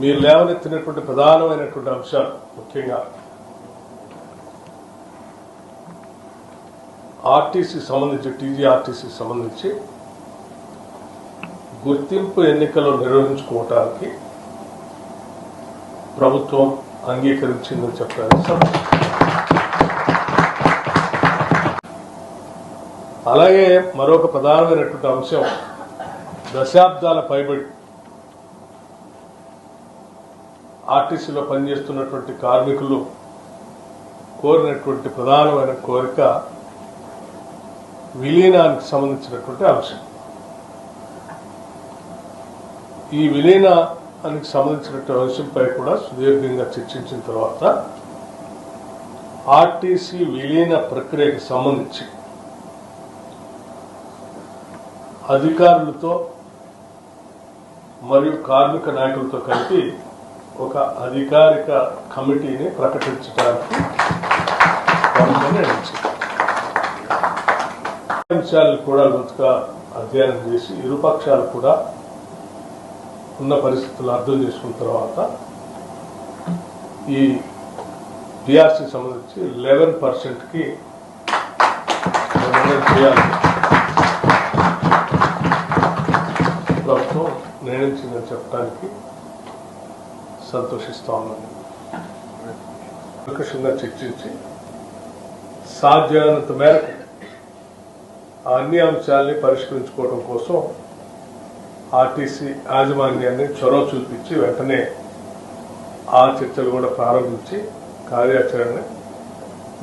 మీరు లేవనెత్తినటువంటి ప్రధానమైనటువంటి అంశాలు ముఖ్యంగా ఆర్టీసీ సంబంధించి టీజీఆర్టీసీ సంబంధించి గుర్తింపు ఎన్నికలు నిర్వహించుకోవటానికి ప్రభుత్వం అంగీకరించిందని చెప్పారు. అలాగే మరొక ప్రధానమైనటువంటి అంశం దశాబ్దాల పైబడి ఆర్టీసీలో పనిచేస్తున్నటువంటి కార్మికులు కోరినటువంటి ప్రధానమైన కోరిక విలీనానికి సంబంధించినటువంటి అంశం. ఈ విలీనానికి సంబంధించినటువంటి అంశంపై కూడా సుదీర్ఘంగా చర్చించిన తర్వాత ఆర్టీసీ విలీన ప్రక్రియకు సంబంధించి అధికారులతో మరియు కార్మిక నాయకులతో కలిపి ఒక అధికారిక కమిటీని ప్రకటించడానికి నిర్ణయించింది. అంశాలను కూడా లోతుగా అధ్యయనం చేసి ఇరుపక్షాలు కూడా ఉన్న పరిస్థితులు అర్థం చేసుకున్న తర్వాత ఈ టీఆర్సీ సంబంధించి 11%కి నిర్ణయం చేయాలి ప్రభుత్వం నిర్ణయించిందని చెప్పడానికి సంతోషిస్తా ఉన్నాను. ప్రకృషంగా చర్చించి సాధ్యమైనంత మేరకు అన్ని అంశాలని పరిష్కరించుకోవడం కోసం ఆర్టీసీ యాజమాన్యాన్ని చొరవ చూపించి వెంటనే ఆ చర్చలు కూడా ప్రారంభించి కార్యాచరణ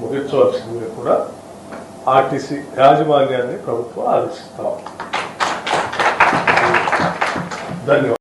ముగించవలసిందిగా కూడా ఆర్టీసీ యాజమాన్యాన్ని ప్రభుత్వం ఆదేశిస్తాం. ధన్యవాదాలు.